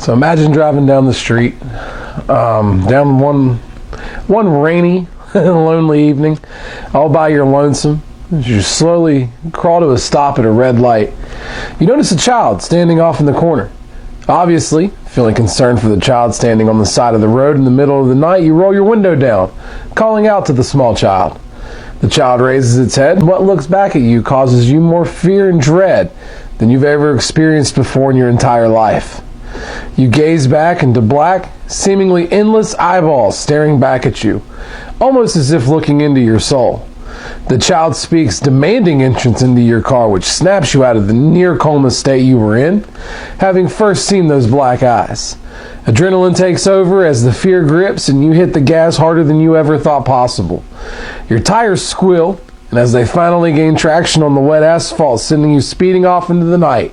So imagine driving down the street, down one rainy, lonely evening, all by your lonesome. As you slowly crawl to a stop at a red light, you notice a child standing off in the corner. Obviously, feeling concerned for the child standing on the side of the road in the middle of the night, you roll your window down, calling out to the small child. The child raises its head, and what looks back at you causes you more fear and dread than you've ever experienced before in your entire life. You gaze back into black, seemingly endless eyeballs staring back at you, almost as if looking into your soul. The child speaks, demanding entrance into your car, which snaps you out of the near-coma state you were in, having first seen those black eyes. Adrenaline takes over as the fear grips and you hit the gas harder than you ever thought possible. Your tires squeal, and as they finally gain traction on the wet asphalt, sending you speeding off into the night,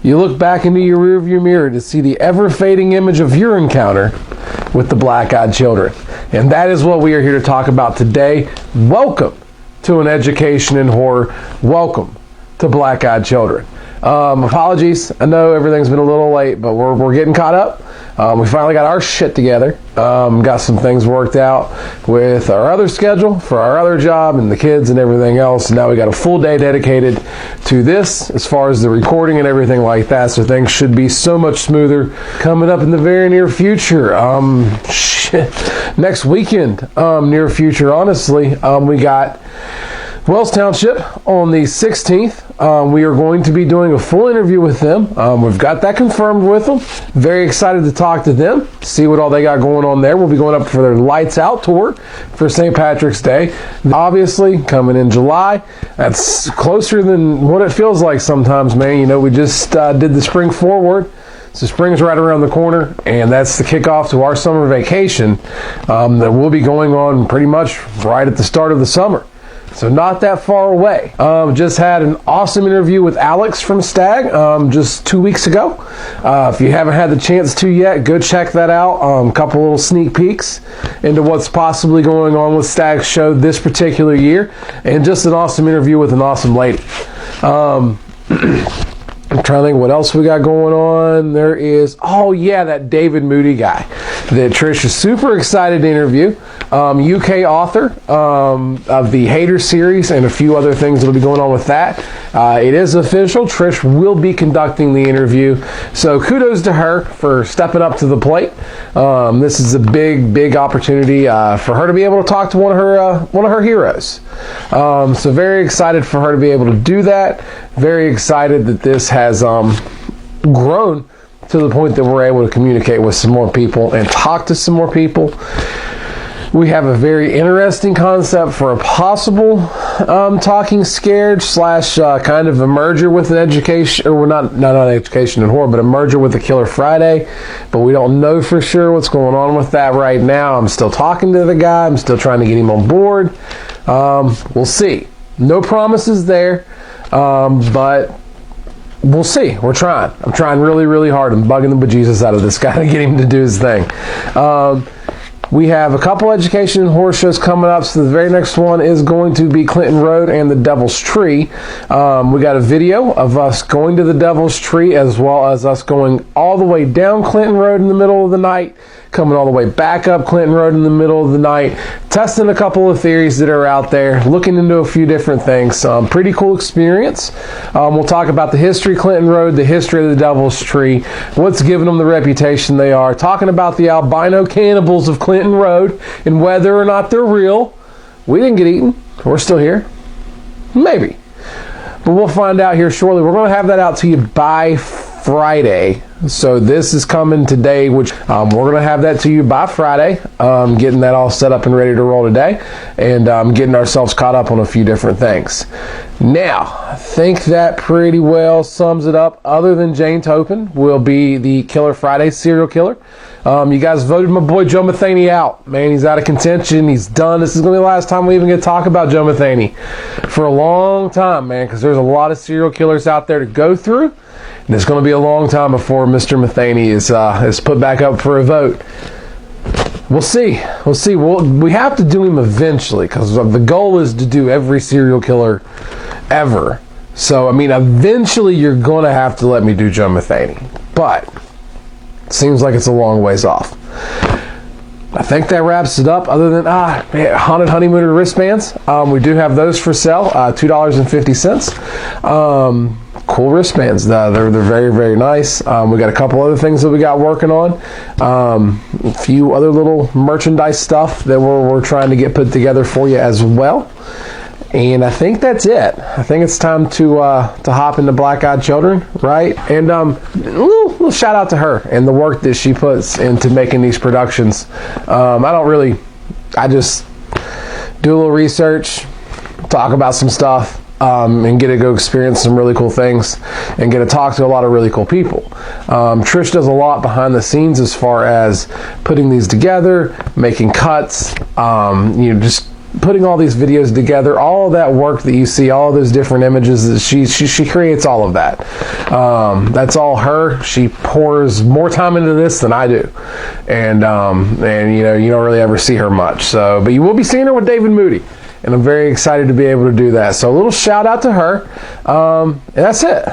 you look back into your rearview mirror to see the ever-fading image of your encounter with the black-eyed children. And that is what we are here to talk about today. Welcome to An Education in Horror. Welcome to Black-Eyed Children. Apologies, I know everything's been a little late, but we're getting caught up. We finally got our shit together. Got some things worked out with our other schedule for our other job and the kids and everything else. Now we got a full day dedicated to this as far as the recording and everything like that. So things should be so much smoother coming up in the very near future. Next weekend, near future, honestly, we got Wells Township on the 16th. We are going to be doing a full interview with them. We've got that confirmed with them. Very excited to talk to them, see what all they got going on there. We'll be going up for their Lights Out tour for St. Patrick's Day. Obviously, coming in July. That's closer than what it feels like sometimes, man. You know, we just did the Spring Forward. So spring's right around the corner, and that's the kickoff to our summer vacation that will be going on pretty much right at the start of the summer. So not that far away. Just had an awesome interview with Alex from Stag just 2 weeks ago. If you haven't had the chance to yet, go check that out. A couple little sneak peeks into what's possibly going on with Stag's show this particular year. And just an awesome interview with an awesome lady. I'm trying to think what else we got going on. There is, that David Moody guy that Trish is super excited to interview. UK author of the Hater series and a few other things that will be going on with that. It is official. Trish will be conducting the interview. So kudos to her for stepping up to the plate. This is a big opportunity for her to be able to talk to one of her heroes. So very excited for her to be able to do that. Very excited that this has grown to the point that we're able to communicate with some more people and talk to some more people. We have a very interesting concept for a possible Talking Scared / kind of a merger with an education, or not education in horror, but a merger with a Killer Friday. But we don't know for sure what's going on with that right now. I'm still talking to the guy. I'm still trying to get him on board. We'll see. No promises there, but we'll see. We're trying. I'm trying really hard. I'm bugging the bejesus out of this guy to get him to do his thing. We have a couple education and horror shows coming up. So the very next one is going to be Clinton Road and the Devil's Tree. We got a video of us going to the Devil's Tree, as well as us going all the way down Clinton Road in the middle of the night, coming all the way back up Clinton Road in the middle of the night, testing a couple of theories that are out there, looking into a few different things. Pretty cool experience. We'll talk about the history of Clinton Road, the history of the Devil's Tree, what's given them the reputation they are, talking about the albino cannibals of Clinton Road and whether or not they're real. We didn't get eaten. We're still here. Maybe. But we'll find out here shortly. We're going to have that out to you by Friday. So this is coming today, which we're going to have that to you by Friday. Getting that all set up and ready to roll today, and getting ourselves caught up on a few different things. Now, I think that pretty well sums it up. Other than Jane Topin will be the Killer Friday serial killer. You guys voted my boy Joe Matheny out. Man, he's out of contention. He's done. This is going to be the last time we even get to talk about Joe Matheny for a long time, man, because there's a lot of serial killers out there to go through. And it's going to be a long time before Mr. Matheny is put back up for a vote. We'll see. We have to do him eventually, because the goal is to do every serial killer ever. So, I mean, eventually you're going to have to let me do Joe Matheny. But seems like it's a long ways off. I think that wraps it up. Other than haunted honeymooner wristbands, we do have those for sale, $2.50. Cool wristbands. They're very, very nice. We got a couple other things that we got working on. A few other little merchandise stuff that we're trying to get put together for you as well. And I think that's it. I think it's time to hop into Black Eyed Children, right? And a little shout out to her and the work that she puts into making these productions. I just do a little research, talk about some stuff, and get to go experience some really cool things and get to talk to a lot of really cool people. Trish does a lot behind the scenes as far as putting these together, making cuts, just putting all these videos together, all of that work that you see, all of those different images, that she creates all of that. That's all her. She pours more time into this than I do, and you don't really ever see her much. But you will be seeing her with David Moody, and I'm very excited to be able to do that. So a little shout out to her, and that's it.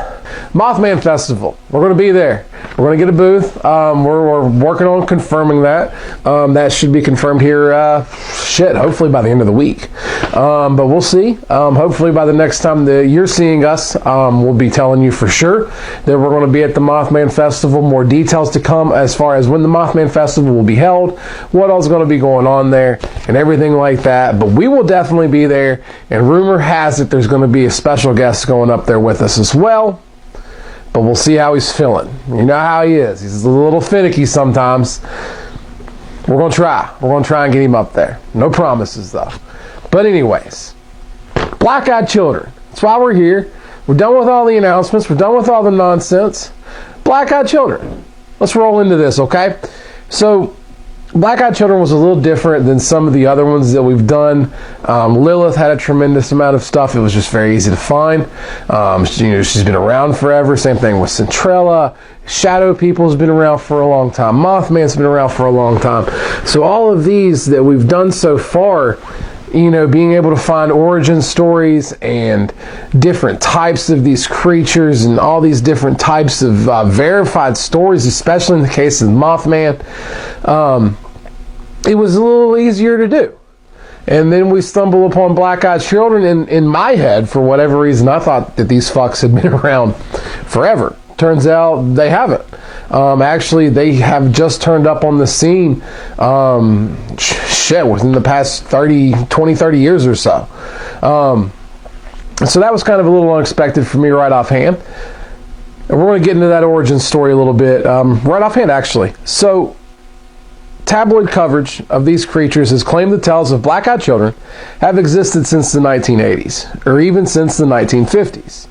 Mothman Festival. We're going to be there. We're going to get a booth. We're working on confirming that. That should be confirmed here, hopefully by the end of the week. But we'll see. Hopefully by the next time that you're seeing us, we'll be telling you for sure that we're going to be at the Mothman Festival. More details to come as far as when the Mothman Festival will be held, what else is going to be going on there, and everything like that. But we will definitely be there, and rumor has it there's going to be a special guest going up there with us as well. But we'll see how he's feeling. You know how he is. He's a little finicky sometimes. We're going to try. We're going to try and get him up there. No promises, though. But anyways, Black Eyed Children. That's why we're here. We're done with all the announcements. We're done with all the nonsense. Black Eyed Children. Let's roll into this, okay? So, Black Eyed Children was a little different than some of the other ones that we've done. Lilith had a tremendous amount of stuff. It was just very easy to find. She's been around forever. Same thing with Centrella. Shadow People's been around for a long time. Mothman's been around for a long time. So all of these that we've done so far, being able to find origin stories and different types of these creatures and all these different types of verified stories, especially in the case of Mothman, it was a little easier to do. And then we stumble upon Black Eyed Children, and in my head, for whatever reason, I thought that these fucks had been around forever. Turns out they haven't. Actually, they have just turned up on the scene, within the past 30 years or so. So that was kind of a little unexpected for me right offhand. And we're going to get into that origin story a little bit right offhand, actually. So, tabloid coverage of these creatures has claimed the tales of Black Eyed Children have existed since the 1980s, or even since the 1950s.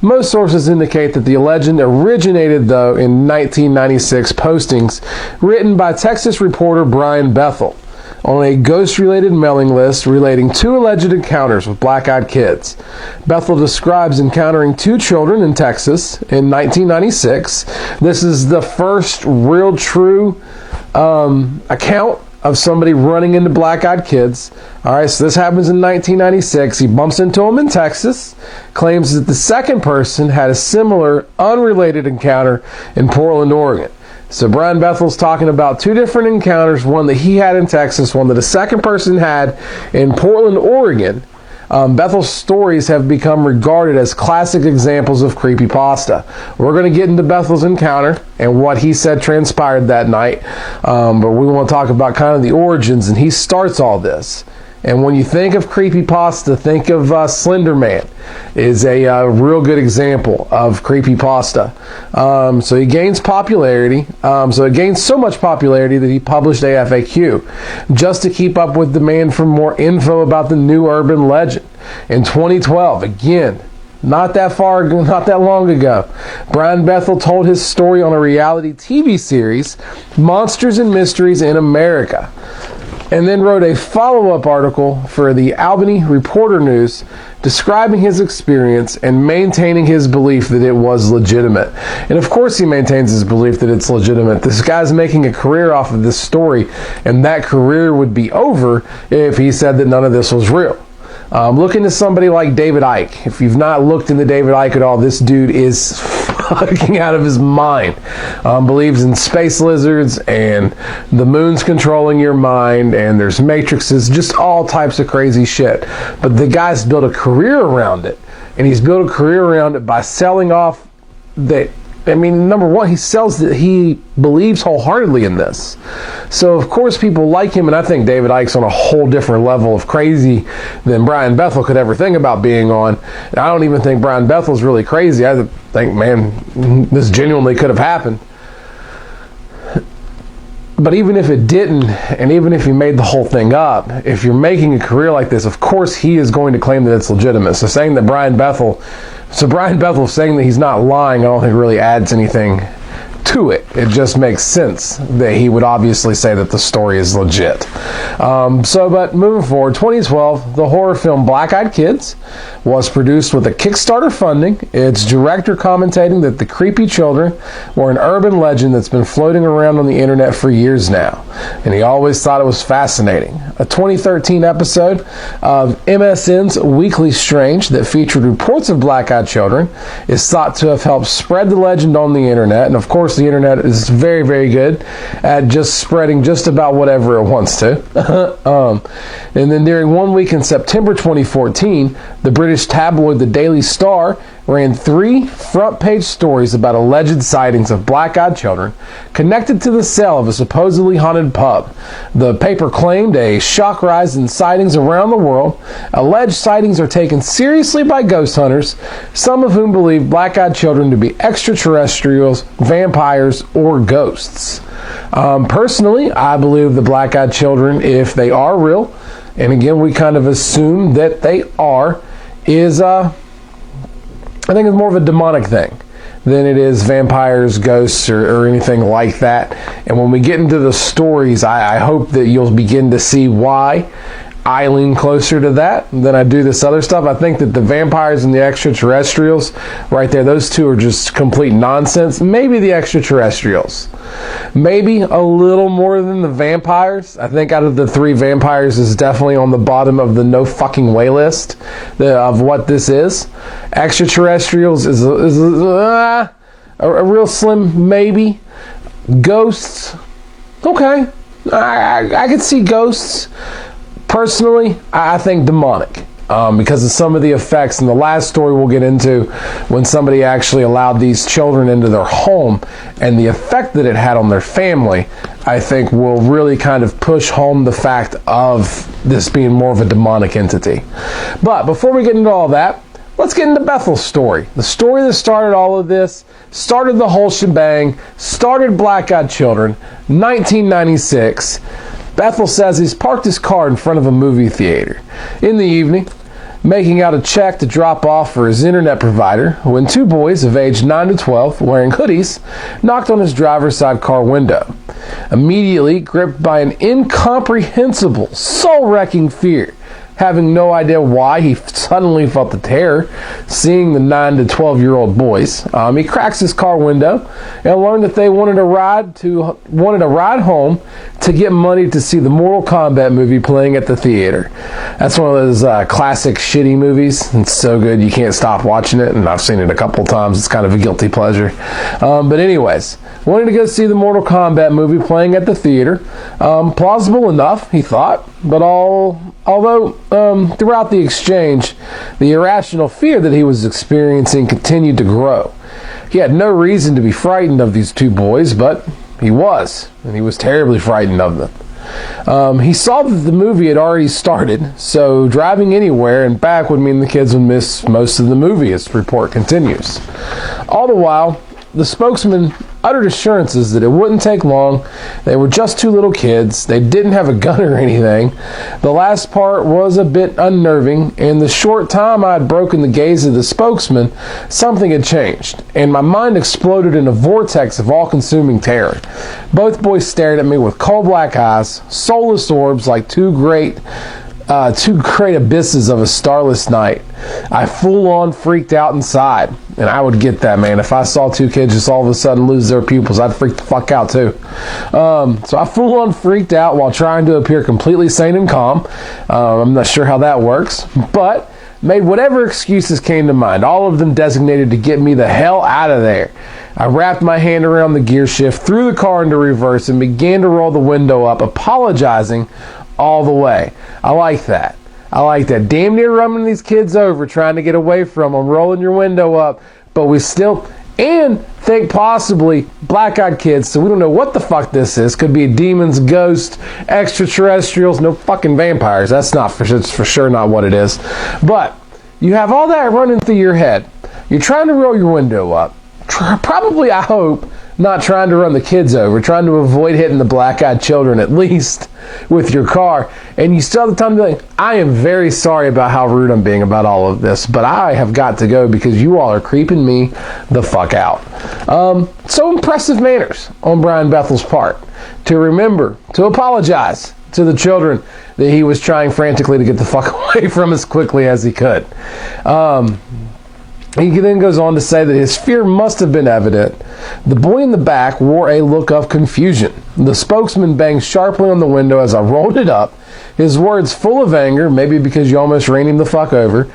Most sources indicate that the legend originated, though, in 1996 postings written by Texas reporter Brian Bethel on a ghost-related mailing list relating 2 alleged encounters with black-eyed kids. Bethel describes encountering 2 children in Texas in 1996. This is the first real true account of somebody running into black-eyed kids. All right, so this happens in 1996. He bumps into them in Texas, claims that the second person had a similar, unrelated encounter in Portland, Oregon. So Brian Bethel's talking about 2 different encounters, one that he had in Texas, one that a second person had in Portland, Oregon. Bethel's stories have become regarded as classic examples of creepypasta. We're going to get into Bethel's encounter and what he said transpired that night, but we want to talk about kind of the origins, and he starts all this. And when you think of creepypasta, think of Slender Man is a real good example of creepypasta. So he gains popularity. So it gains so much popularity that he published a FAQ just to keep up with demand for more info about the new urban legend. In 2012, again, not that long ago, Brian Bethel told his story on a reality TV series, Monsters and Mysteries in America, and then wrote a follow-up article for the Albany Reporter News describing his experience and maintaining his belief that it was legitimate. And of course he maintains his belief that it's legitimate. This guy's making a career off of this story, and that career would be over if he said that none of this was real. Look into somebody like David Icke. If you've not looked into David Icke at all, this dude is fucking out of his mind. Believes in space lizards and the moon's controlling your mind, and there's matrices, just all types of crazy shit. But the guy's built a career around it, and he's built a career around it by selling off that. I mean, number one, he sells that he believes wholeheartedly in this. So, of course, people like him, and I think David Icke's on a whole different level of crazy than Brian Bethel could ever think about being on. And I don't even think Brian Bethel's really crazy. I think, man, this genuinely could have happened. But even if it didn't, and even if he made the whole thing up, if you're making a career like this, of course he is going to claim that it's legitimate. So Brian Bethel saying that he's not lying, I don't think really adds anything to it. It just makes sense that he would obviously say that the story is legit. But moving forward, 2012, the horror film Black Eyed Kids was produced with a Kickstarter funding. Its director commentating that the creepy children were an urban legend that's been floating around on the internet for years now, and he always thought it was fascinating. A 2013 episode of MSN's Weekly Strange that featured reports of black-eyed children is thought to have helped spread the legend on the internet, and of course the internet is very, very good at just spreading just about whatever it wants to. And then during 1 week in September 2014, the British tabloid The Daily Star ran 3 front-page stories about alleged sightings of black-eyed children connected to the sale of a supposedly haunted pub. The paper claimed a shock rise in sightings around the world. Alleged sightings are taken seriously by ghost hunters, some of whom believe black-eyed children to be extraterrestrials, vampires, or ghosts. Personally, I believe the black-eyed children, if they are real, and again, we kind of assume that they are, I think it's more of a demonic thing than it is vampires, ghosts, or anything like that. And when we get into the stories, I hope that you'll begin to see why I lean closer to that than I do this other stuff. I think that the vampires and the extraterrestrials, right there, those two are just complete nonsense. Maybe the extraterrestrials. Maybe a little more than the vampires. I think out of the 3, vampires is definitely on the bottom of the no fucking way list of what this is. Extraterrestrials is a real slim maybe. Ghosts, okay. I could see ghosts. Personally, I think demonic because of some of the effects. In the last story we'll get into, when somebody actually allowed these children into their home and the effect that it had on their family, I think will really kind of push home the fact of this being more of a demonic entity. But before we get into all that, let's get into Bethel's story. The story that started all of this, started the whole shebang, started Black-Eyed Children, 1996. Bethel says he's parked his car in front of a movie theater in the evening, making out a check to drop off for his internet provider, when 2 boys of age 9 to 12, wearing hoodies, knocked on his driver's side car window. Immediately gripped by an incomprehensible, soul-wrecking fear, having no idea why he suddenly felt the terror seeing the 9 to 12-year-old boys. He cracks his car window and learned that they wanted a ride home to get money to see the Mortal Kombat movie playing at the theater. That's one of those classic shitty movies. It's so good you can't stop watching it, and I've seen it a couple times. It's kind of a guilty pleasure. But anyways, wanted to go see the Mortal Kombat movie playing at the theater. Plausible enough, he thought, but although throughout the exchange, the irrational fear that he was experiencing continued to grow. He had no reason to be frightened of these 2 boys, but he was, and he was terribly frightened of them. He saw that the movie had already started, so driving anywhere and back would mean the kids would miss most of the movie, as the report continues. All the while, the spokesman uttered assurances that it wouldn't take long. They were just 2 little kids. They didn't have a gun or anything. The last part was a bit unnerving. In the short time I had broken the gaze of the spokesman, something had changed, and my mind exploded in a vortex of all-consuming terror. Both boys stared at me with coal black eyes, soulless orbs like two great abysses of a starless night. I full-on freaked out inside, and I would get that, man. If I saw 2 kids just all of a sudden lose their pupils, I'd freak the fuck out too. So I full-on freaked out while trying to appear completely sane and calm. I'm not sure how that works, but made whatever excuses came to mind, all of them designated to get me the hell out of there. I wrapped my hand around the gear shift, threw the car into reverse, and began to roll the window up, apologizing all the way. I like that. I like that. Damn near running these kids over, trying to get away from them, rolling your window up, but we still, and think possibly black-eyed kids, so we don't know what the fuck this is. Could be demons, ghosts, extraterrestrials, no fucking vampires. That's for sure not what it is. But you have all that running through your head. You're trying to roll your window up. Probably, I hope, not trying to run the kids over, trying to avoid hitting the black-eyed children at least with your car, and you still have the time to be like, I am very sorry about how rude I'm being about all of this, but I have got to go because you all are creeping me the fuck out. So impressive manners on Brian Bethel's part to remember to apologize to the children that he was trying frantically to get the fuck away from as quickly as he could. He then goes on to say that his fear must have been evident. The boy in the back wore a look of confusion. The spokesman banged sharply on the window as I rolled it up, his words full of anger, maybe because you almost ran him the fuck over,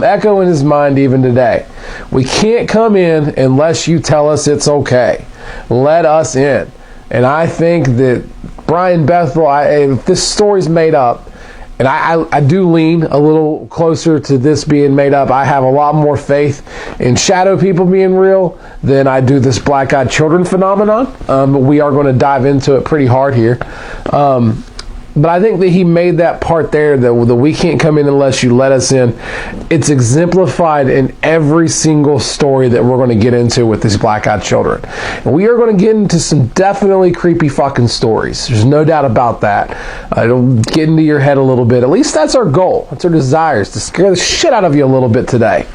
echo in his mind even today. We can't come in unless you tell us it's okay. Let us in. And I think that Brian Bethel, if this story's made up, and I do lean a little closer to this being made up. I have a lot more faith in shadow people being real than I do this black-eyed children phenomenon. We are going to dive into it pretty hard here. But I think that he made that part there, that we can't come in unless you let us in. It's exemplified in every single story that we're going to get into with these black-eyed children. And we are going to get into some definitely creepy fucking stories. There's no doubt about that. It'll get into your head a little bit. At least that's our goal. That's our desire, is to scare the shit out of you a little bit today.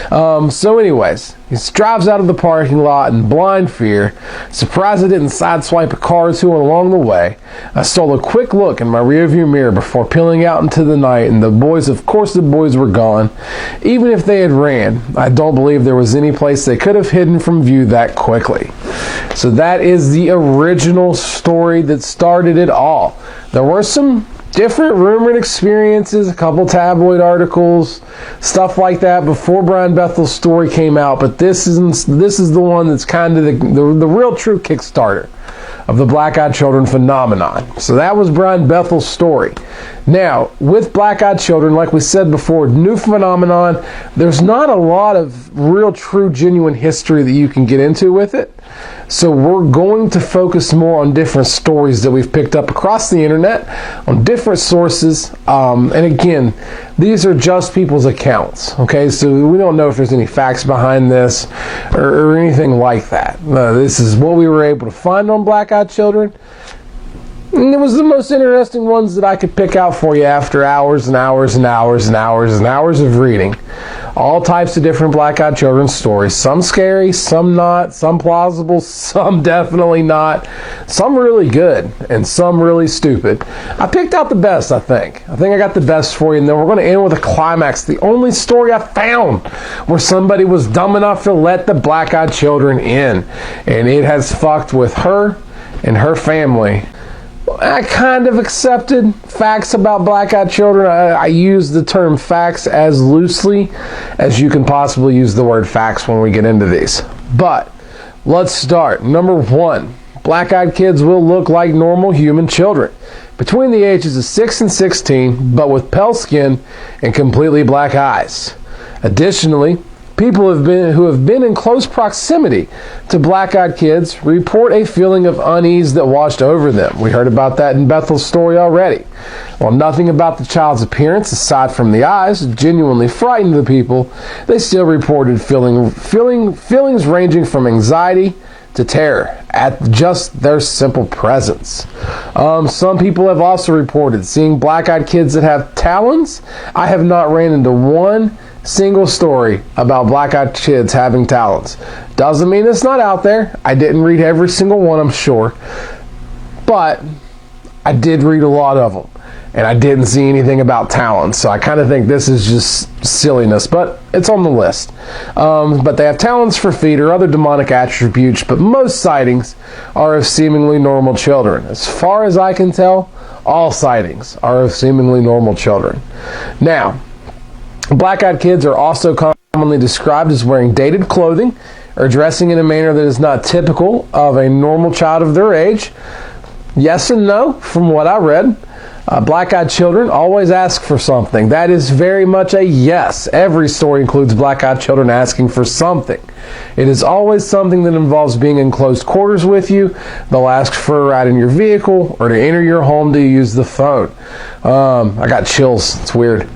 So anyways, he drives out of the parking lot in blind fear. Surprised I didn't sideswipe a car or two along the way. I stole a quick look in my rearview mirror before peeling out into the night, and the boys were gone. Even if they had ran, I don't believe there was any place they could have hidden from view that quickly. So that is the original story that started it all. There were some different rumored experiences, a couple tabloid articles, stuff like that before Brian Bethel's story came out, but this is the one that's kind of the real true Kickstarter of the black-eyed children phenomenon. So that was Brian Bethel's story. Now, with black-eyed children, like we said before, new phenomenon, there's not a lot of real, true, genuine history that you can get into with it. So we're going to focus more on different stories that we've picked up across the internet, on different sources. And again, these are just people's accounts. Okay, so we don't know if there's any facts behind this or anything like that. This is what we were able to find on black-eyed children. And it was the most interesting ones that I could pick out for you after hours and hours and hours and hours and hours of reading. All types of different black-eyed children's stories. Some scary, some not, some plausible, some definitely not, some really good, and some really stupid. I picked out the best, I think. I think I got the best for you, and then we're going to end with a climax. The only story I found where somebody was dumb enough to let the black-eyed children in. And it has fucked with her and her family. I kind of accepted facts about black-eyed children. I use the term facts as loosely as you can possibly use the word facts when we get into these. But let's start. Number one, black-eyed kids will look like normal human children between the ages of 6 and 16, but with pale skin and completely black eyes. Additionally, people who have been in close proximity to black-eyed kids report a feeling of unease that washed over them. We heard about that in Bethel's story already. While nothing about the child's appearance, aside from the eyes, genuinely frightened the people, they still reported feelings ranging from anxiety to terror at just their simple presence. Some people have also reported seeing black-eyed kids that have talons. I have not ran into one single story about black-eyed kids having talons. Doesn't mean it's not out there. I didn't read every single one, I'm sure. But I did read a lot of them. And I didn't see anything about talons. So I kind of think this is just silliness. But it's on the list. But they have talons for feet or other demonic attributes. But most sightings are of seemingly normal children. As far as I can tell, all sightings are of seemingly normal children. Now, Black-eyed kids are also commonly described as wearing dated clothing or dressing in a manner that is not typical of a normal child of their age. Yes and no, from what I read. Black-eyed children always ask for something. That is very much a yes. Every story includes black-eyed children asking for something. It is always something that involves being in close quarters with you. They'll ask for a ride in your vehicle or to enter your home to use the phone. I got chills. It's weird.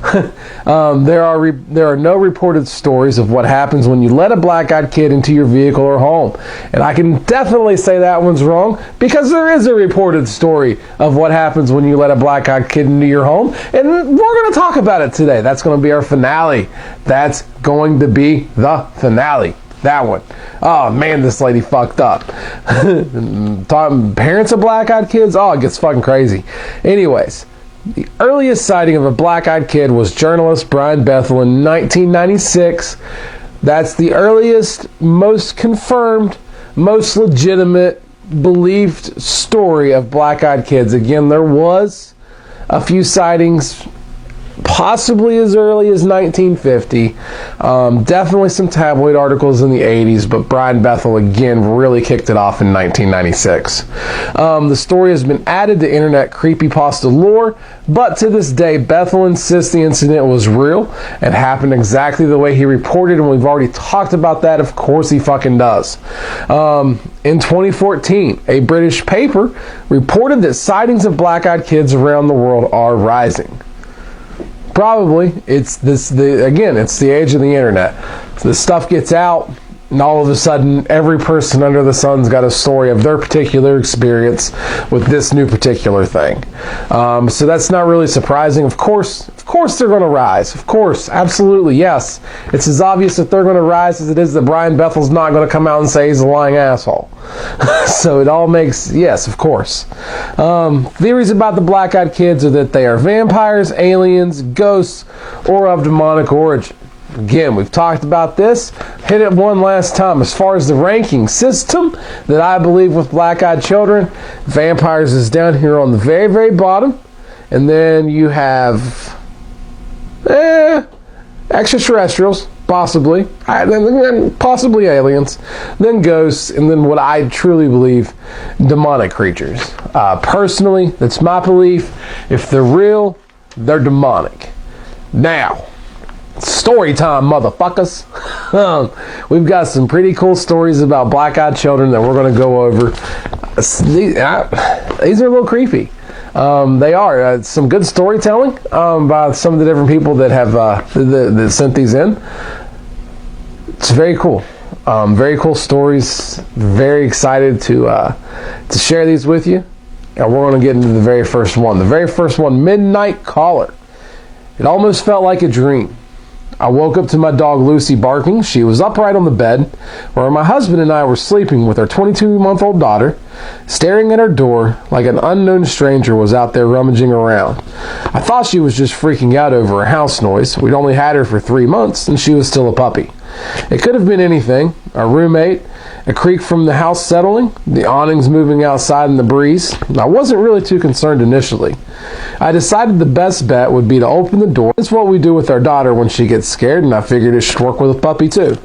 There are no reported stories of what happens when you let a black-eyed kid into your vehicle or home. And I can definitely say that one's wrong, because there is a reported story of what happens when you let a black-eyed kid into your home. And we're going to talk about it today. That's going to be our finale. That's going to be the finale. That one. Oh man, this lady fucked up. Parents of black-eyed kids? Oh, it gets fucking crazy. Anyways, the earliest sighting of a black-eyed kid was journalist Brian Bethel in 1996. That's the earliest, most confirmed, most legitimate, believed story of black-eyed kids. Again, there was a few sightings possibly as early as 1950. Definitely some tabloid articles in the 80s, but Brian Bethel again really kicked it off in 1996. The story has been added to internet creepypasta lore, but to this day Bethel insists the incident was real and happened exactly the way he reported, and we've already talked about that. Of course he fucking does. In 2014, a British paper reported that sightings of black-eyed kids around the world are rising. Probably. It's the age of the internet. The stuff gets out, and all of a sudden, every person under the sun's got a story of their particular experience with this new particular thing. So that's not really surprising. Of course they're going to rise. Of course, absolutely, yes. It's as obvious that they're going to rise as it is that Brian Bethel's not going to come out and say he's a lying asshole. So it all makes, yes, of course. Theories about the black-eyed kids are that they are vampires, aliens, ghosts, or of demonic origin. Again, we've talked about this. Hit it one last time. As far as the ranking system that I believe with black-eyed children, vampires is down here on the very, very bottom. And then you have extraterrestrials, possibly aliens, then ghosts, and then what I truly believe, demonic creatures. Personally, that's my belief. If they're real, they're demonic. Now, story time, motherfuckers. We've got some pretty cool stories about black-eyed children that we're going to go over. These are a little creepy. They are some good storytelling by some of the different people that have that sent these in. It's very cool. Very cool stories. Very excited to share these with you. And we're going to get into the very first one. The very first one, Midnight Caller. It almost felt like a dream. I woke up to my dog Lucy barking. She was upright on the bed, where my husband and I were sleeping with our 22-month-old daughter, staring at our door like an unknown stranger was out there rummaging around. I thought she was just freaking out over a house noise. We'd only had her for 3 months, and she was still a puppy. It could have been anything: a roommate, a creak from the house settling, the awnings moving outside in the breeze. I wasn't really too concerned initially. I decided the best bet would be to open the door. It's what we do with our daughter when she gets scared, and I figured it should work with a puppy too.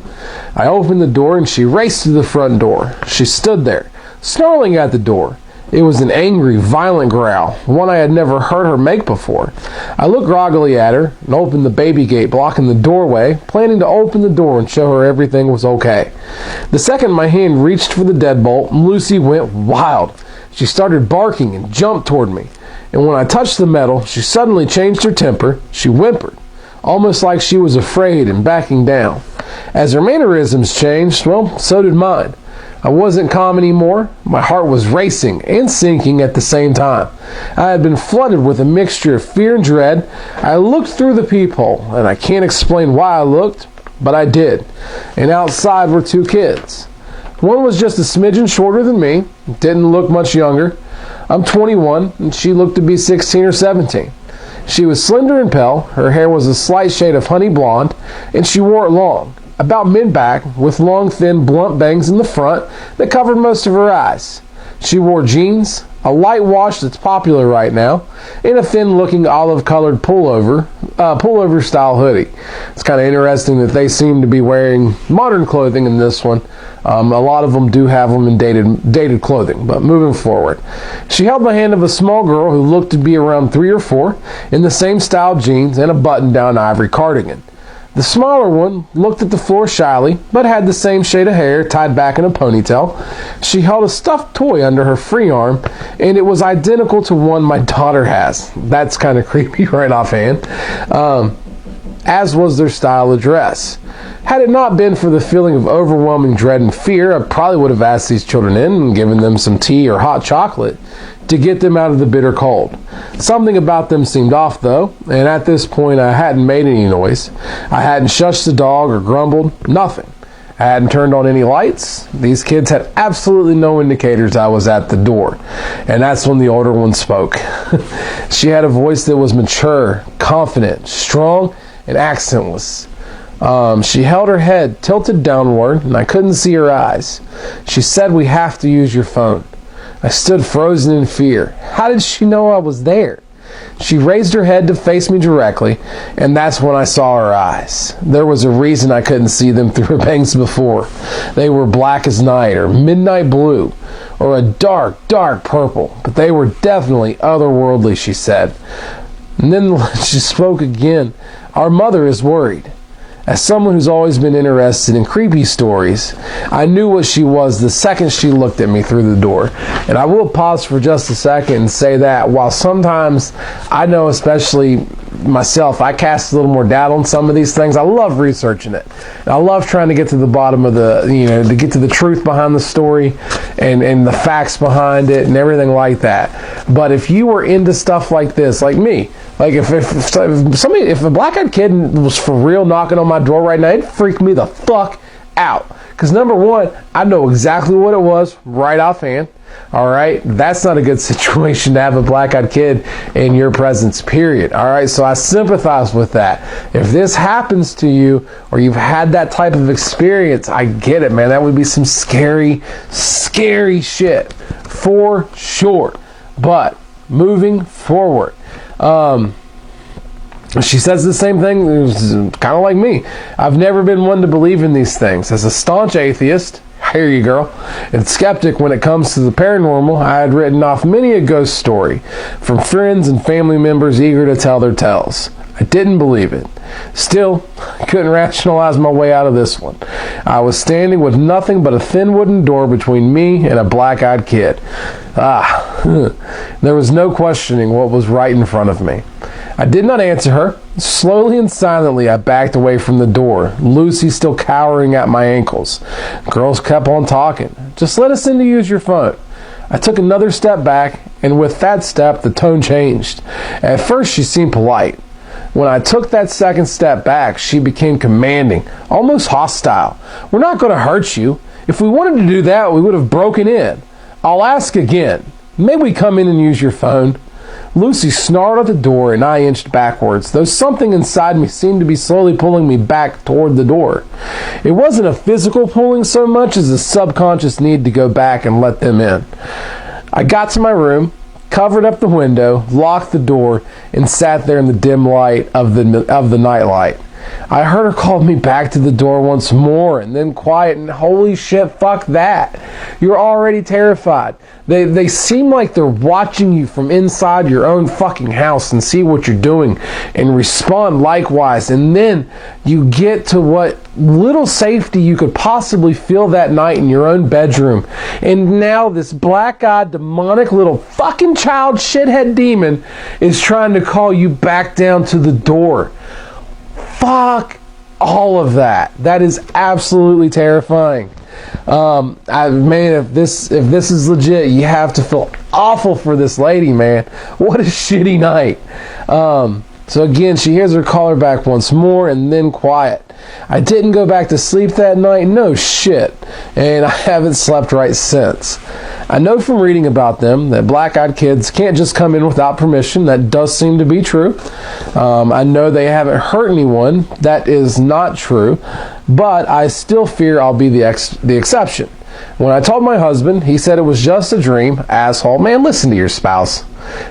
I opened the door and she raced to the front door. She stood there, snarling at the door. It was an angry, violent growl, one I had never heard her make before. I looked groggily at her and opened the baby gate blocking the doorway, planning to open the door and show her everything was okay. The second my hand reached for the deadbolt, Lucy went wild. She started barking and jumped toward me. And when I touched the metal, she suddenly changed her temper. She whimpered, almost like she was afraid and backing down. As her mannerisms changed, well, so did mine. I wasn't calm anymore. My heart was racing and sinking at the same time. I had been flooded with a mixture of fear and dread. I looked through the peephole, and I can't explain why I looked, but I did. And outside were 2 kids. One was just a smidgen shorter than me, didn't look much younger. I'm 21, and she looked to be 16 or 17. She was slender and pale. Her hair was a slight shade of honey blonde, and she wore it long, about mid-back, with long, thin, blunt bangs in the front that covered most of her eyes. She wore jeans, a light wash that's popular right now, and a thin-looking olive-colored pullover style hoodie. It's kind of interesting that they seem to be wearing modern clothing in this one. A lot of them do have them in dated clothing, but moving forward. She held the hand of a small girl who looked to be around 3 or 4 in the same style jeans and a button-down ivory cardigan. The smaller one looked at the floor shyly, but had the same shade of hair tied back in a ponytail. She held a stuffed toy under her free arm, and it was identical to one my daughter has. That's kind of creepy right offhand. As was their style of dress. Had it not been for the feeling of overwhelming dread and fear, I probably would have asked these children in and given them some tea or hot chocolate to get them out of the bitter cold. Something about them seemed off, though, and at this point I hadn't made any noise. I hadn't shushed the dog or grumbled, nothing. I hadn't turned on any lights. These kids had absolutely no indicators I was at the door. And that's when the older one spoke. She had a voice that was mature, confident, strong, and accentless. She held her head tilted downward, and I couldn't see her eyes. She said, "We have to use your phone." I stood frozen in fear. How did she know I was there? She raised her head to face me directly, and that's when I saw her eyes. There was a reason I couldn't see them through her bangs before. They were black as night, or midnight blue, or a dark, dark purple, but they were definitely otherworldly, she said. And then she spoke again. "Our mother is worried." As someone who's always been interested in creepy stories, I knew what she was the second she looked at me through the door. And I will pause for just a second and say that while sometimes I know, especially myself, I cast a little more doubt on some of these things, I love researching it. And I love trying to get to the bottom of to get to the truth behind the story and the facts behind it and everything like that. But if you were into stuff like this, like me, like if a black-eyed kid was for real knocking on my door right now, it'd freak me the fuck out. Because number one, I know exactly what it was right offhand. All right, that's not a good situation to have a black-eyed kid in your presence, period. All right, so I sympathize with that. If this happens to you or you've had that type of experience, I get it, man. That would be some scary, scary shit for sure. But moving forward, she says the same thing, kind of like me. I've never been one to believe in these things. As a staunch atheist, I hear you, girl, and skeptic when it comes to the paranormal, I had written off many a ghost story from friends and family members eager to tell their tales. I didn't believe it. Still, I couldn't rationalize my way out of this one. I was standing with nothing but a thin wooden door between me and a black-eyed kid. There was no questioning what was right in front of me. I did not answer her. Slowly and silently, I backed away from the door, Lucy still cowering at my ankles. Girls kept on talking. "Just let us in to use your phone." I took another step back, and with that step, the tone changed. At first, she seemed polite. When I took that second step back, she became commanding, almost hostile. "We're not going to hurt you. If we wanted to do that, we would have broken in. I'll ask again. May we come in and use your phone?" Lucy snarled at the door, and I inched backwards, though something inside me seemed to be slowly pulling me back toward the door. It wasn't a physical pulling so much as a subconscious need to go back and let them in. I got to my room, covered up the window, locked the door, and sat there in the dim light of the nightlight. I heard her call me back to the door once more, and then quiet, and holy shit, fuck that. You're already terrified. They seem like they're watching you from inside your own fucking house and see what you're doing and respond likewise. And then you get to what little safety you could possibly feel that night in your own bedroom. And now this black-eyed, demonic little fucking child shithead demon is trying to call you back down to the door. Fuck all of that. That is absolutely terrifying. If this is legit, you have to feel awful for this lady, man. What a shitty night. So again, she hears her call her back once more, and then quiet. I didn't go back to sleep that night, no shit, and I haven't slept right since. I know from reading about them that black-eyed kids can't just come in without permission. That does seem to be true. I know they haven't hurt anyone. That is not true, but I still fear I'll be the exception. When I told my husband, he said it was just a dream. Asshole. Man, listen to your spouse.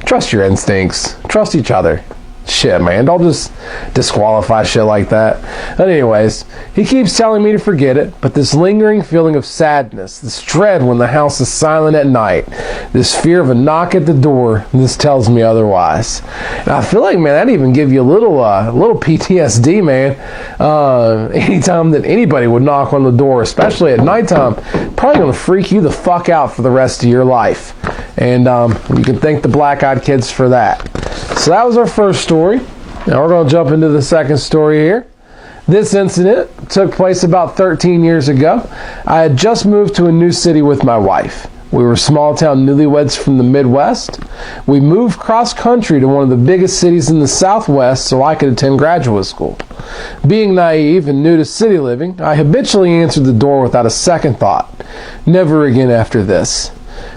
Trust your instincts. Trust each other. Shit, man, don't just disqualify shit like that. But anyways, he keeps telling me to forget it, but this lingering feeling of sadness, this dread when the house is silent at night, this fear of a knock at the door, this tells me otherwise. And I feel like, man, that'd even give you a little PTSD, man. Anytime that anybody would knock on the door, especially at nighttime, probably gonna freak you the fuck out for the rest of your life. And you can thank the Black Eyed Kids for that. So that was our first story. Now we're going to jump into the second story here. This incident took place about 13 years ago. I had just moved to a new city with my wife. We were small town newlyweds from the Midwest. We moved cross country to one of the biggest cities in the Southwest so I could attend graduate school. Being naive and new to city living, I habitually answered the door without a second thought. Never again after this.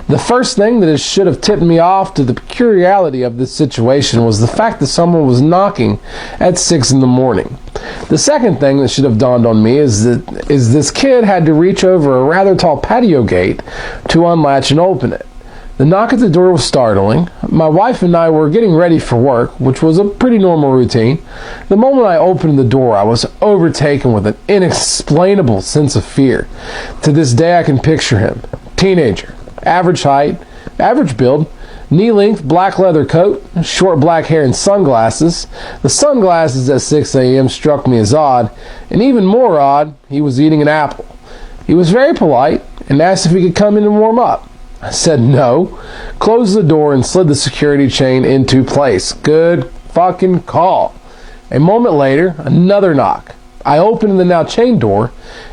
The first thing that should have tipped me off to the peculiarity of this situation was the fact that someone was knocking at 6 in the morning. The second thing that should have dawned on me is this kid had to reach over a rather tall patio gate to unlatch and open it. The knock at the door was startling. My wife and I were getting ready for work, which was a pretty normal routine. The moment I opened the door, I was overtaken with an inexplainable sense of fear. To this day, I can picture him. Teenager. Average height, average build, knee-length black leather coat, short black hair and sunglasses. The sunglasses at 6 a.m. struck me as odd, and even more odd, he was eating an apple. He was very polite and asked if he could come in and warm up. I said no, closed the door and slid the security chain into place. Good fucking call. A moment later, another knock. I opened the now chained door,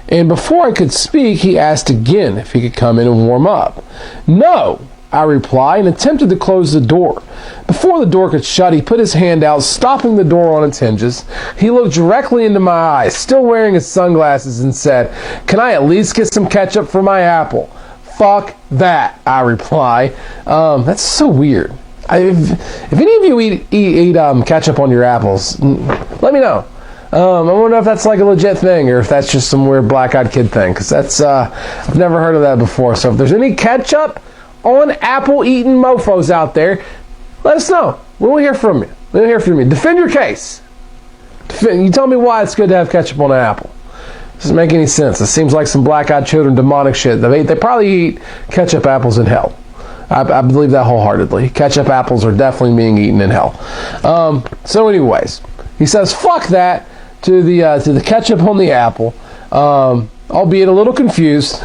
and before I could speak, he asked again if he could come in and warm up. No, I replied, and attempted to close the door. Before the door could shut, he put his hand out, stopping the door on its hinges. He looked directly into my eyes, still wearing his sunglasses, and said, "Can I at least get some ketchup for my apple?" "Fuck that," I reply. That's so weird. If any of you eat ketchup on your apples, let me know. I wonder if that's like a legit thing or if that's just some weird black-eyed kid thing, because that's I've never heard of that before. So if there's any ketchup on apple-eating mofos out there, let us know. We'll hear from you. We'll hear from you. Defend your case. You tell me why it's good to have ketchup on an apple. Doesn't make any sense. It seems like some black-eyed children demonic shit. They probably eat ketchup apples in hell. I believe that wholeheartedly. Ketchup apples are definitely being eaten in hell. So anyways, he says, "Fuck that." To the ketchup on the apple, albeit a little confused.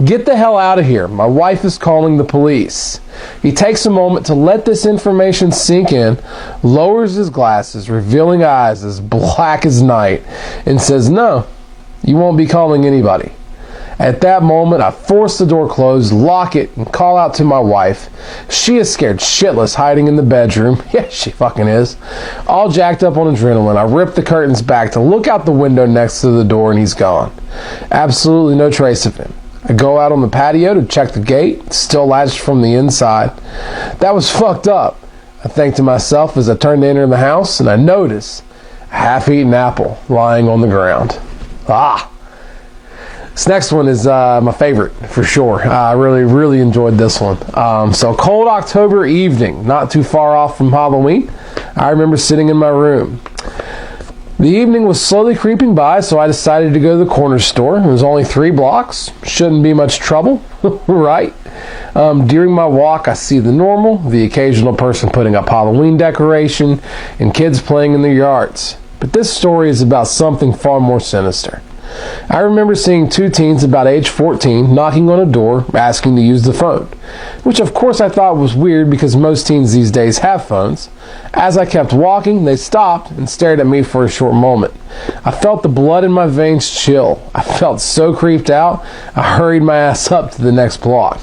"Get the hell out of here. My wife is calling the police." He takes a moment to let this information sink in, lowers his glasses, revealing eyes as black as night, and says, "No, you won't be calling anybody." At that moment, I force the door closed, lock it, and call out to my wife. She is scared shitless, hiding in the bedroom. Yeah, she fucking is. All jacked up on adrenaline, I rip the curtains back to look out the window next to the door, and he's gone. Absolutely no trace of him. I go out on the patio to check the gate, still latched from the inside. That was fucked up, I think to myself as I turn to enter the house, and I notice a half-eaten apple lying on the ground. This next one is my favorite, for sure. I really, really enjoyed this one. So, cold October evening, not too far off from Halloween. I remember sitting in my room. The evening was slowly creeping by, so I decided to go to the corner store. It was only 3 blocks. Shouldn't be much trouble, right? During my walk, I see the normal, the occasional person putting up Halloween decoration, and kids playing in their yards. But this story is about something far more sinister. I remember seeing 2 teens about age 14 knocking on a door asking to use the phone, which of course I thought was weird because most teens these days have phones. As I kept walking, they stopped and stared at me for a short moment. I felt the blood in my veins chill. I felt so creeped out, I hurried my ass up to the next block.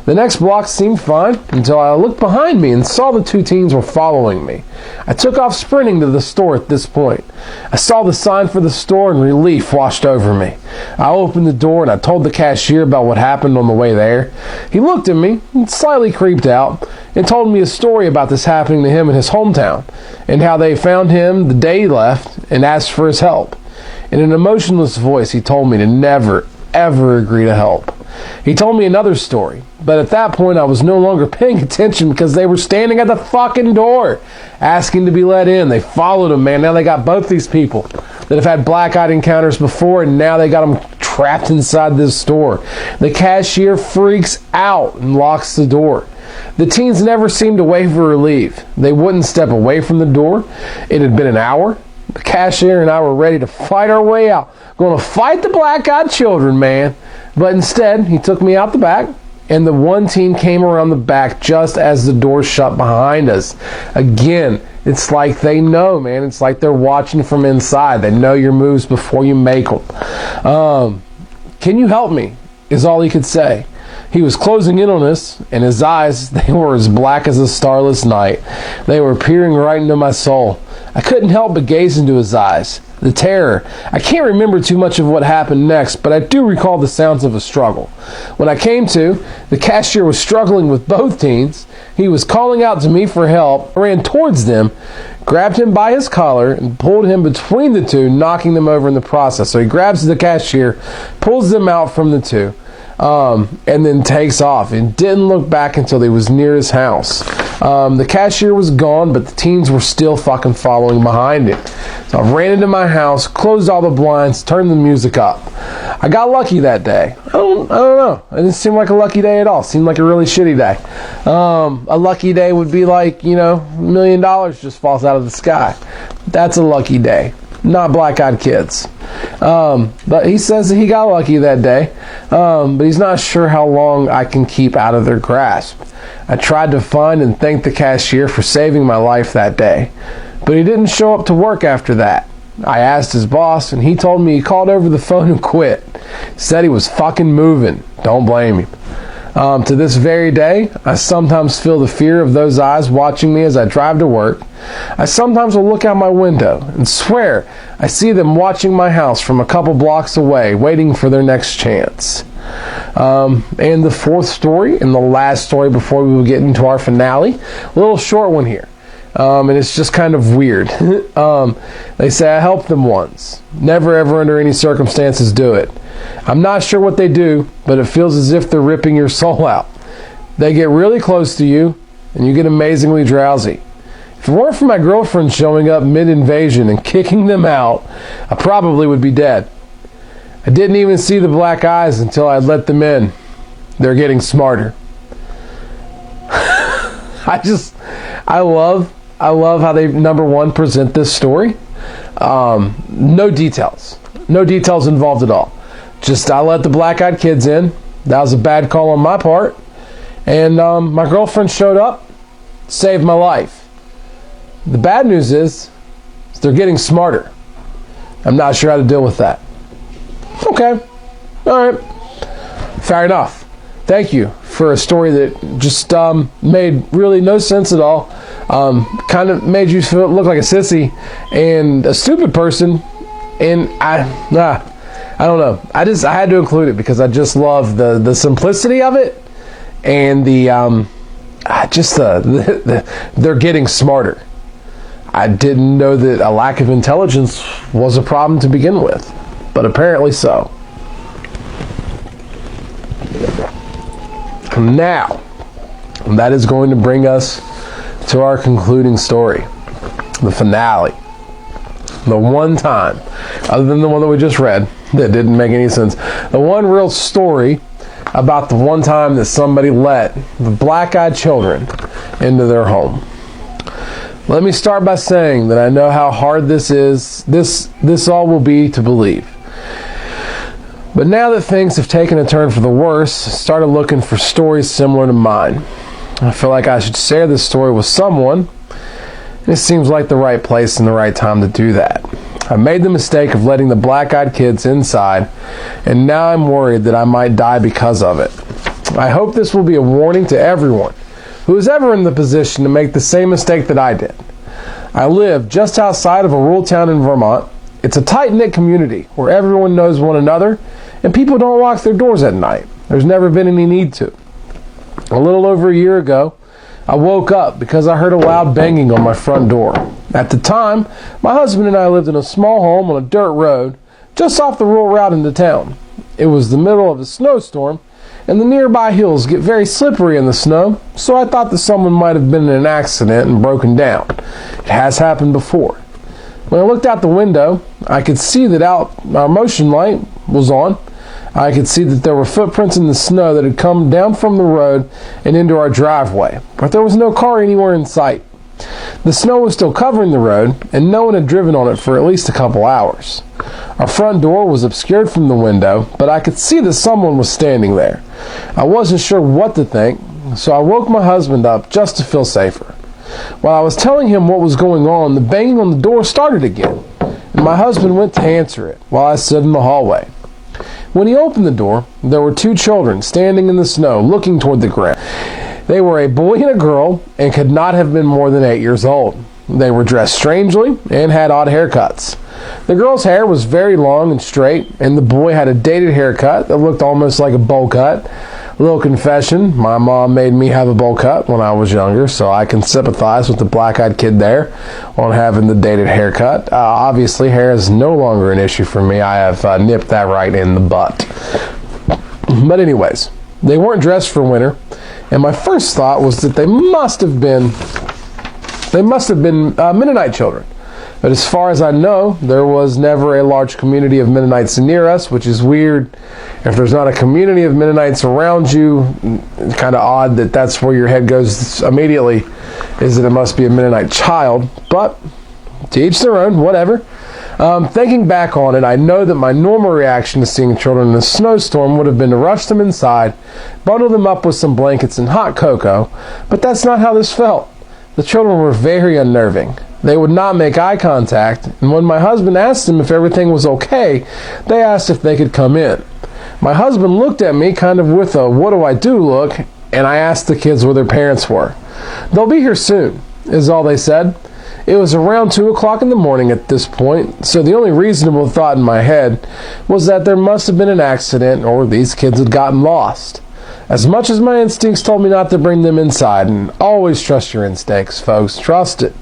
The next block seemed fine until I looked behind me and saw the 2 teens were following me. I took off sprinting to the store at this point. I saw the sign for the store and relief washed over me. I opened the door and I told the cashier about what happened on the way there. He looked at me, slightly creeped out, and told me a story about this happening to him in his hometown and how they found him the day he left and asked for his help. In an emotionless voice, he told me to never, ever agree to help. He told me another story, but at that point I was no longer paying attention because they were standing at the fucking door asking to be let in. They followed him, man. Now they got both these people that have had black-eyed encounters before, and now they got them trapped inside this store. The cashier freaks out and locks the door. The teens never seemed to waver or leave. They wouldn't step away from the door. It had been an hour. The cashier and I were ready to fight our way out. Going to fight the black-eyed children, man. But instead, he took me out the back, and the one teen came around the back just as the door shut behind us. Again, it's like they know, man. It's like they're watching from inside. They know your moves before you make them. Can you help me? Is all he could say. He was closing in on us, and his eyes, they were as black as a starless night. They were peering right into my soul. I couldn't help but gaze into his eyes. The terror. I can't remember too much of what happened next, but I do recall the sounds of a struggle. When I came to, the cashier was struggling with both teens. He was calling out to me for help. I ran towards them, grabbed him by his collar, and pulled him between the two, knocking them over in the process. So he grabs the cashier, pulls them out from the two, and then takes off and didn't look back until he was near his house. The cashier was gone, but the teens were still fucking following behind him. So I ran into my house, closed all the blinds, turned the music up. I got lucky that day. I don't know. It didn't seem like a lucky day at all. It seemed like a really shitty day. A lucky day would be like, $1 million just falls out of the sky. That's a lucky day. Not black-eyed kids. But he says that he got lucky that day, but he's not sure how long I can keep out of their grasp. I tried to find and thank the cashier for saving my life that day, but he didn't show up to work after that. I asked his boss, and he told me he called over the phone and quit. Said he was fucking moving. Don't blame him. To this very day, I sometimes feel the fear of those eyes watching me as I drive to work. I sometimes will look out my window and swear I see them watching my house from a couple blocks away, waiting for their next chance. And the fourth story, and the last story before we will get into our finale, a little short one here. And it's just kind of weird. They say, I helped them once. Never ever under any circumstances do it. I'm not sure what they do, but it feels as if they're ripping your soul out. They get really close to you, and you get amazingly drowsy. If it weren't for my girlfriend showing up mid-invasion and kicking them out, I probably would be dead. I didn't even see the black eyes until I let them in. They're getting smarter. I love how they, number one, present this story. No details. No details involved at all. Just, I let the black-eyed kids in. That was a bad call on my part. And my girlfriend showed up, saved my life. The bad news is they're getting smarter. I'm not sure how to deal with that. Okay. All right. Fair enough. Thank you for a story that just made really no sense at all. Kind of made you look like a sissy and a stupid person. And I don't know. I had to include it because I just love the simplicity of it and they're getting smarter. I didn't know that a lack of intelligence was a problem to begin with, but apparently so. Now, that is going to bring us to our concluding story, the finale. The one time, other than the one that we just read, that didn't make any sense, the one real story about the one time that somebody let the black-eyed children into their home. Let me start by saying that I know how hard this is, this all will be to believe. But now that things have taken a turn for the worse, I started looking for stories similar to mine. I feel like I should share this story with someone, and it seems like the right place and the right time to do that. I made the mistake of letting the black-eyed kids inside, and now I'm worried that I might die because of it. I hope this will be a warning to everyone who is ever in the position to make the same mistake that I did. I live just outside of a rural town in Vermont. It's a tight-knit community where everyone knows one another, and people don't lock their doors at night. There's never been any need to. A little over a year ago, I woke up because I heard a loud banging on my front door. At the time, my husband and I lived in a small home on a dirt road just off the rural route into town. It was the middle of a snowstorm, and the nearby hills get very slippery in the snow, so I thought that someone might have been in an accident and broken down. It has happened before. When I looked out the window, I could see that our motion light was on. I could see that there were footprints in the snow that had come down from the road and into our driveway, but there was no car anywhere in sight. The snow was still covering the road, and no one had driven on it for at least a couple hours. Our front door was obscured from the window, but I could see that someone was standing there. I wasn't sure what to think, so I woke my husband up just to feel safer. While I was telling him what was going on, the banging on the door started again, and my husband went to answer it while I stood in the hallway. When he opened the door, there were two children standing in the snow looking toward the ground. They were a boy and a girl and could not have been more than 8 years old. They were dressed strangely and had odd haircuts. The girl's hair was very long and straight, and the boy had a dated haircut that looked almost like a bowl cut. A little confession, my mom made me have a bowl cut when I was younger, so I can sympathize with the black-eyed kid there on having the dated haircut. Obviously, hair is no longer an issue for me. I have nipped that right in the butt. But anyways, they weren't dressed for winter, and my first thought was that they must have been Mennonite children. But as far as I know, there was never a large community of Mennonites near us, which is weird. If there's not a community of Mennonites around you, it's kind of odd that that's where your head goes immediately, is that it must be a Mennonite child. But to each their own, whatever. Thinking back on it, I know that my normal reaction to seeing children in a snowstorm would have been to rush them inside, bundle them up with some blankets and hot cocoa, but that's not how this felt. The children were very unnerving. They would not make eye contact, and when my husband asked them if everything was okay, they asked if they could come in. My husband looked at me kind of with a "what do I do" look, and I asked the kids where their parents were. "They'll be here soon," is all they said. It was around 2 o'clock in the morning at this point, so the only reasonable thought in my head was that there must have been an accident or these kids had gotten lost. As much as my instincts told me not to bring them inside, and always trust your instincts, folks. Trust it.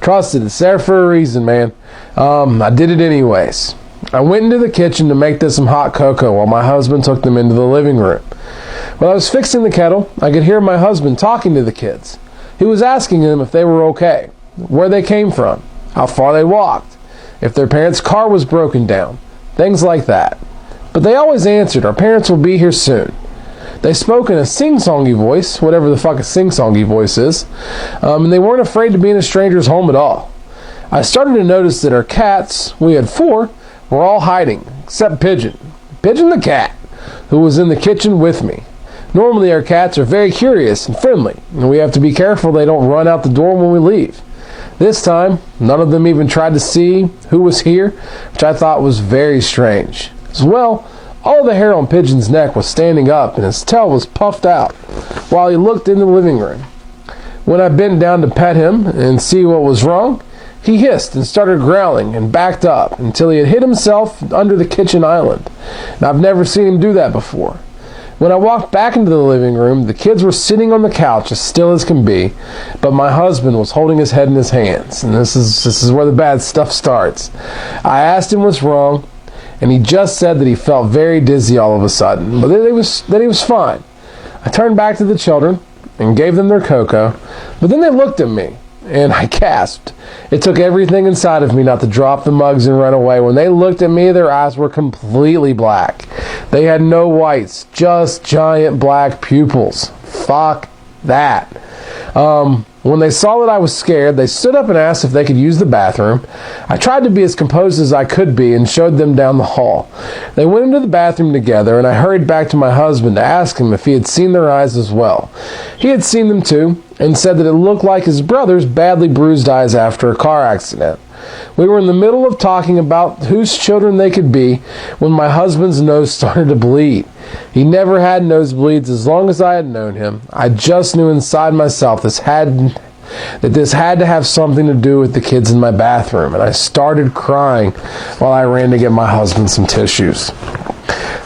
Trust it. It's there for a reason, man. I did it anyways. I went into the kitchen to make them some hot cocoa while my husband took them into the living room. While I was fixing the kettle, I could hear my husband talking to the kids. He was asking them if they were okay, where they came from, how far they walked, if their parents' car was broken down, things like that. But they always answered, "Our parents will be here soon." They spoke in a sing-songy voice, whatever the fuck a sing-songy voice is, and they weren't afraid to be in a stranger's home at all. I started to notice that our cats, we had 4, were all hiding, except Pigeon. Pigeon the cat, who was in the kitchen with me. Normally our cats are very curious and friendly, and we have to be careful they don't run out the door when we leave. This time, none of them even tried to see who was here, which I thought was very strange. As well, all the hair on Pigeon's neck was standing up and his tail was puffed out while he looked in the living room. When I bent down to pet him and see what was wrong, he hissed and started growling and backed up until he had hit himself under the kitchen island. And I've never seen him do that before. When I walked back into the living room, the kids were sitting on the couch as still as can be, but my husband was holding his head in his hands, and this is where the bad stuff starts. I asked him what's wrong, and he just said that he felt very dizzy all of a sudden, but that he was fine. I turned back to the children and gave them their cocoa, but then they looked at me, and I gasped. It took everything inside of me not to drop the mugs and run away. When they looked at me, their eyes were completely black. They had no whites, just giant black pupils. Fuck that. When they saw that I was scared, they stood up and asked if they could use the bathroom. I tried to be as composed as I could be and showed them down the hall. They went into the bathroom together, and I hurried back to my husband to ask him if he had seen their eyes as well. He had seen them too, and said that it looked like his brother's badly bruised eyes after a car accident. We were in the middle of talking about whose children they could be when my husband's nose started to bleed. He never had nosebleeds as long as I had known him. I just knew inside myself this had to have something to do with the kids in my bathroom, and I started crying while I ran to get my husband some tissues.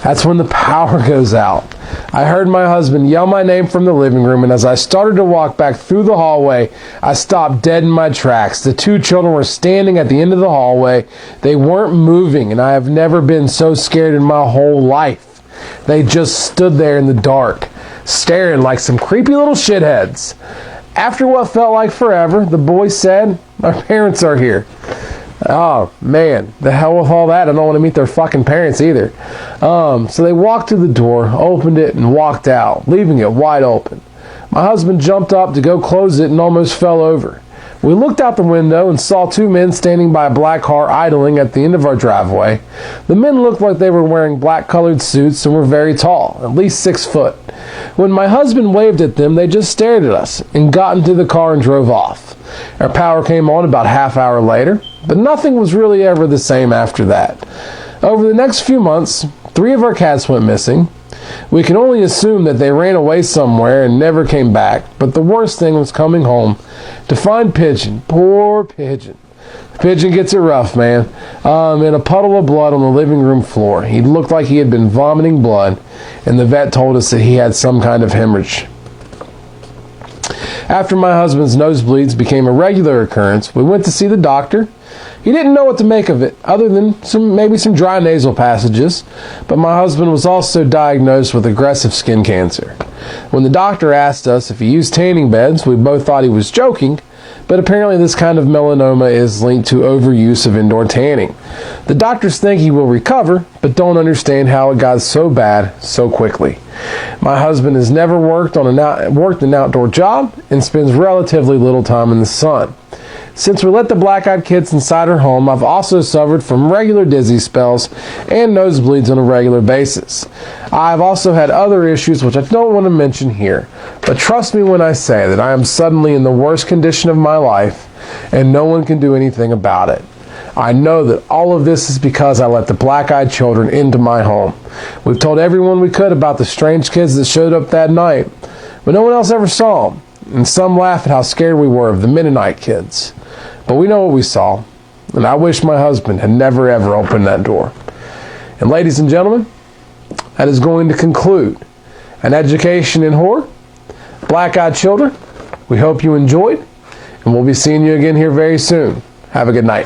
That's when the power goes out. I heard my husband yell my name from the living room, and as I started to walk back through the hallway, I stopped dead in my tracks. The 2 children were standing at the end of the hallway. They weren't moving, and I have never been so scared in my whole life. They just stood there in the dark, staring like some creepy little shitheads. After what felt like forever, the boy said, "Our parents are here." Oh, man, the hell with all that. I don't want to meet their fucking parents either. So they walked to the door, opened it, and walked out, leaving it wide open. My husband jumped up to go close it and almost fell over. We looked out the window and saw two men standing by a black car idling at the end of our driveway. The men looked like they were wearing black-colored suits and were very tall, at least 6 foot. When my husband waved at them, they just stared at us and got into the car and drove off. Our power came on about half hour later, but nothing was really ever the same after that. Over the next few months, 3 of our cats went missing. We can only assume that they ran away somewhere and never came back, but the worst thing was coming home to find Pigeon. Poor Pigeon. Pigeon gets it rough, man. In a puddle of blood on the living room floor. He looked like he had been vomiting blood, and the vet told us that he had some kind of hemorrhage. After my husband's nosebleeds became a regular occurrence, we went to see the doctor. He didn't know what to make of it, other than maybe some dry nasal passages, but my husband was also diagnosed with aggressive skin cancer. When the doctor asked us if he used tanning beds, we both thought he was joking, but apparently this kind of melanoma is linked to overuse of indoor tanning. The doctors think he will recover, but don't understand how it got so bad so quickly. My husband has never worked an outdoor job and spends relatively little time in the sun. Since we let the black-eyed kids inside our home, I've also suffered from regular dizzy spells and nosebleeds on a regular basis. I've also had other issues which I don't want to mention here, but trust me when I say that I am suddenly in the worst condition of my life and no one can do anything about it. I know that all of this is because I let the black-eyed children into my home. We've told everyone we could about the strange kids that showed up that night, but no one else ever saw them, and some laugh at how scared we were of the Mennonite kids. But we know what we saw, and I wish my husband had never ever opened that door. And ladies and gentlemen, that is going to conclude an education in horror, black-eyed children. We hope you enjoyed, and we'll be seeing you again here very soon. Have a good night.